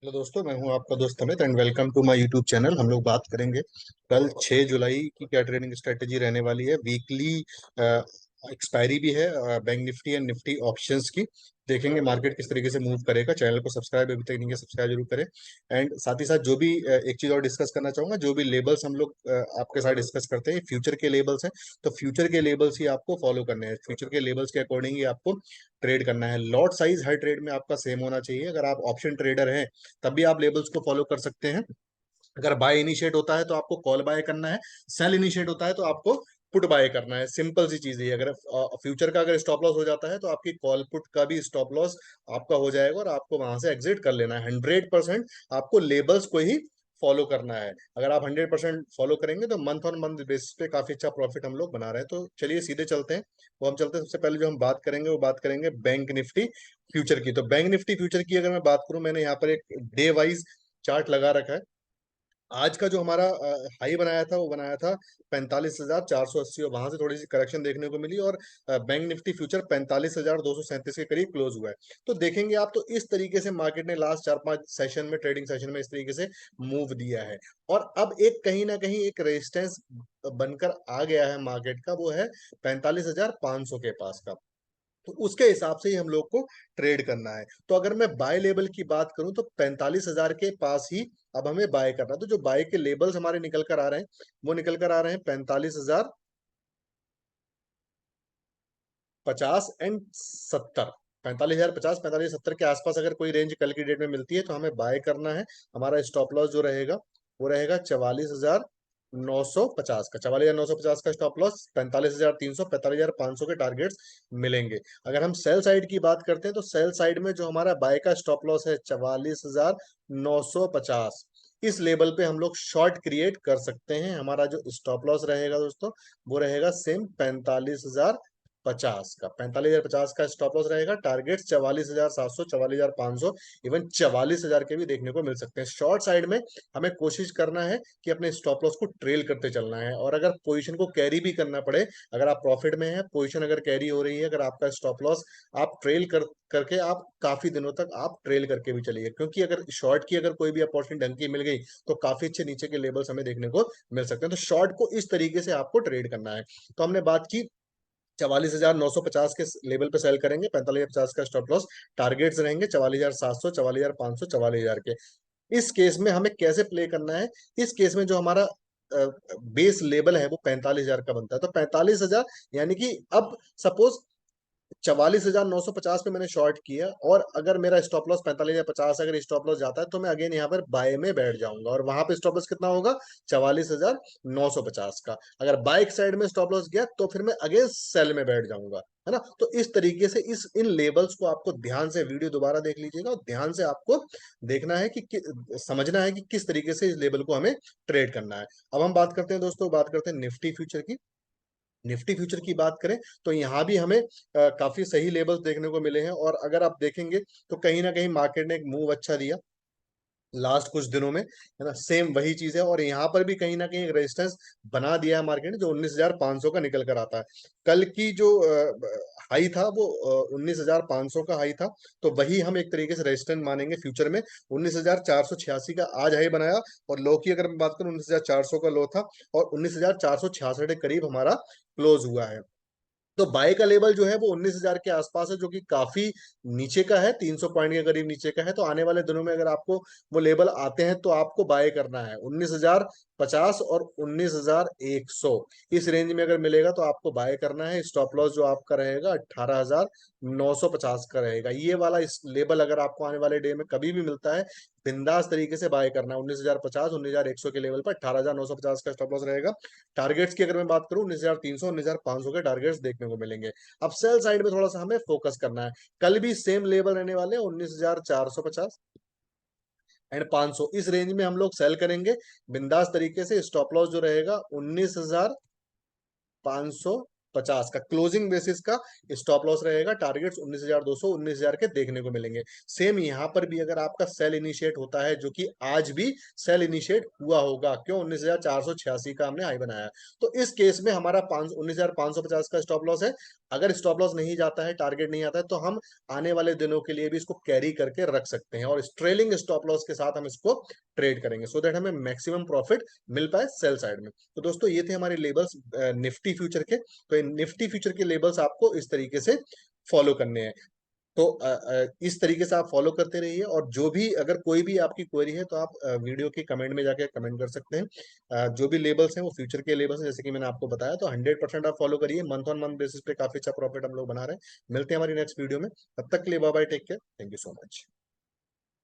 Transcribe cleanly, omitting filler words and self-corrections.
Hello दोस्तों, मैं हूं आपका दोस्त Amit and welcome to my YouTube channel. हम लोग बात करेंगे कल 6 जुलाई की क्या ट्रेडिंग स्ट्रेटेजी रहने वाली है। वीकली एक्सपायरी भी है bank Nifty and Nifty options की। देखेंगे मार्केट किस तरीके से मूव करेगा। चैनल को सब्सक्राइब अभी तक नहीं किया, सब्सक्राइब जरूर करें। एंड साथ ही साथ जो भी एक चीज और डिस्कस करना चाहूंगा, जो भी लेबल्स हम लोग आपके साथ डिस्कस करते हैं, फ्यूचर के लेबल्स हैं। तो फ्यूचर के लेबल्स ही आपको फॉलो करने हैं, फ्यूचर के लेबल्स के अकॉर्डिंग ही आपको ट्रेड करना है। लॉट साइज हर ट्रेड में आपका सेम होना चाहिए। अगर आप ऑप्शन ट्रेडर हैं तब भी आप लेबल्स को फॉलो कर सकते हैं। अगर बाय इनिशिएट होता है तो आपको कॉल बाय करना है, सेल इनिशिएट होता है तो आपको पुट बाय करना है। सिंपल सी चीज है। अगर फ्यूचर का अगर स्टॉप लॉस हो जाता है तो आपकी कॉल पुट का भी स्टॉप लॉस आपका हो जाएगा और आपको वहां से एग्जिट कर लेना है। 100% आपको लेबल्स को ही फॉलो करना है। अगर आप 100% फॉलो करेंगे तो मंथ ऑन मंथ बेसिस पे काफी अच्छा प्रॉफिट हम लोग बना रहे हैं। तो चलिए सीधे चलते हैं। वो हम चलते हैं, सबसे पहले जो हम बात करेंगे वो बात करेंगे बैंक निफ्टी फ्यूचर की। तो बैंक निफ्टी फ्यूचर की अगर मैं बात करूं, मैंने यहाँ पर एक डे वाइज चार्ट लगा रखा है। आज का जो हमारा हाई बनाया था वो बनाया था 45,480 और वहां से थोड़ी सी करेक्शन देखने को मिली और बैंक निफ्टी फ्यूचर 45,237 के करीब क्लोज हुआ है। तो देखेंगे आप, तो इस तरीके से मार्केट ने लास्ट 4-5 सेशन में, ट्रेडिंग सेशन में इस तरीके से मूव दिया है। और अब एक कहीं ना कहीं एक रेजिस्टेंस बनकर आ गया है मार्केट का, वो है 45,500 के पास का। तो उसके हिसाब से ही हम लोग को ट्रेड करना है। तो अगर मैं बाय लेवल की बात करूं तो 45,000 के पास ही अब हमें बाय करना है। तो जो बाय के लेवल्स हमारे निकल कर आ रहे हैं वो निकल कर आ रहे हैं 45,050 एंड 70। 45,050, 45,070 के आसपास अगर कोई रेंज कल की डेट में मिलती है तो हमें बाय करना है। हमारा स्टॉप लॉस जो रहेगा वो रहेगा 44,950 का। 44,950 का स्टॉप लॉस, 45,300, 45,500 के टारगेट्स मिलेंगे। अगर हम सेल साइड की बात करते हैं तो सेल साइड में जो हमारा बाय का स्टॉप लॉस है 44,950, इस लेवल पे हम लोग शॉर्ट क्रिएट कर सकते हैं। हमारा जो स्टॉप लॉस रहेगा दोस्तों वो रहेगा सेम 45,050 का। 45,050 का स्टॉप लॉस रहेगा। टारगेट 44,700, 44,500, इवन 44,000 के भी देखने को मिल सकते हैं। शॉर्ट साइड में हमें कोशिश करना है कि अपने स्टॉप लॉस को ट्रेल करते चलना है, और अगर पोजीशन को कैरी भी करना पड़े, अगर आप प्रॉफिट में है, पोजीशन अगर कैरी हो रही है, अगर आपका स्टॉप लॉस आप ट्रेल करके आप काफी दिनों तक आप ट्रेल करके भी चलिए, क्योंकि अगर शॉर्ट की अगर कोई भी अपॉर्चुनिटी ढंग की मिल गई तो काफी अच्छे नीचे के लेवल्स हमें देखने को मिल सकते हैं। तो शॉर्ट को इस तरीके से आपको ट्रेड करना है। तो हमने बात की 44,950 के लेवल पे सेल करेंगे, 45,050 का स्टॉप लॉस। टारगेट्स रहेंगे 44,700, 44,500, 44,000 के। इस केस में हमें कैसे प्ले करना है? इस केस में जो हमारा बेस लेवल है वो 45,000 का बनता है। तो 45,000 यानी कि अब सपोज 44,950 पे मैंने शॉर्ट किया, और अगर मेरा स्टॉप लॉस 45,050 अगर स्टॉप लॉस जाता है तो मैं अगेन यहाँ पर बाय में बैठ जाऊंगा, और वहां पे स्टॉप लॉस कितना होगा? 44,950 का। अगर बाइक साइड में स्टॉप लॉस गया तो फिर मैं अगेन सेल में बैठ जाऊंगा, है ना। तो इस तरीके से इन लेवल्स को आपको ध्यान से वीडियो दोबारा देख लीजिएगा, और ध्यान से आपको देखना है समझना है कि किस तरीके से इस लेवल को हमें ट्रेड करना है। अब हम बात करते हैं दोस्तों, बात करते हैं निफ्टी फ्यूचर की। निफ्टी फ्यूचर की बात करें तो यहाँ भी हमें काफी सही लेवल्स देखने को मिले हैं, और अगर आप देखेंगे तो कहीं ना कहीं मार्केट ने एक मूव अच्छा दिया लास्ट कुछ दिनों में, है ना। सेम वही चीज है, और यहाँ पर भी कहीं ना कहीं एक रेजिस्टेंस बना दिया है मार्केट ने, जो 19,500 का निकल कर आता है। कल की जो हाई था वो 19,500 का हाई था। तो वही हम एक तरीके से रेजिस्टेंस मानेंगे फ्यूचर में। 19,486 का आज हाई बनाया, और लो की अगर मैं बात करूं 19,400 का लो था, और 19,466 के करीब हमारा क्लोज हुआ है। तो बाय का लेवल जो है वो 19,000 के आसपास है, जो कि काफी नीचे का है, 300 पॉइंट के करीब नीचे का है। तो आने वाले दिनों में अगर आपको वो लेवल आते हैं तो आपको बाय करना है। 19,050 और 19,100 इस रेंज में अगर मिलेगा तो आपको बाय करना है। स्टॉप लॉस जो आपका रहेगा 18,950 का रहेगा। ये वाला इस लेवल अगर आपको आने वाले डे में कभी भी मिलता है, बिंदास तरीके से बाय करना है। 19,050, 19,100 के लेवल पर 18,950 का स्टॉप लॉस रहेगा। टारगेट्स की अगर मैं बात करूं 19,300, 19,500 के टारगेट्स देखने को मिलेंगे। अब सेल साइड में थोड़ा सा हमें फोकस करना है। कल भी सेम लेवल रहने वाले हैं, 19,450 एंड 500, इस रेंज में हम लोग सेल करेंगे बिंदास तरीके से। स्टॉप लॉस जो रहेगा 19,500 50 का क्लोजिंग बेसिस का स्टॉप लॉस रहेगा। टारगेट्स 19,200 19,000 के देखने को मिलेंगे। सेम यहाँ पर भी अगर आपका सेल इनिशिएट होता है, जो कि आज भी सेल इनिशिएट हुआ होगा, क्यों 19,486 का हमने हाई बनाया है, तो इस केस में हमारा 19,550 का स्टॉप लॉस है। अगर स्टॉप लॉस नहीं जाता है, टारगेट नहीं आता है, तो हम आने वाले दिनों के लिए भी इसको कैरी करके रख सकते हैं और ट्रेलिंग स्टॉप लॉस के साथ हम इसको ट्रेड करेंगे, सो दैट हमें मैक्सिमम प्रॉफिट मिल पाए सेल साइड में। तो दोस्तों ये थे हमारे लेबल्स निफ्टी फ्यूचर के। तो इन निफ्टी फ्यूचर के लेबल्स आपको इस तरीके से फॉलो करने हैं। तो इस तरीके से आप फॉलो करते रहिए, और जो भी अगर कोई भी आपकी क्वेरी है तो आप वीडियो के कमेंट में जाके कमेंट कर सकते हैं। जो भी लेबल्स हैं वो फ्यूचर के लेबल्स हैं, जैसे कि मैंने आपको बताया, तो 100% आप फॉलो करिए। मंथ ऑन मंथ बेसिस पे काफी अच्छा प्रॉफिट हम लोग बना रहे हैं। मिलते हैं हमारी नेक्स्ट वीडियो में, तब तक के लिए bye bye, take care, thank you so much.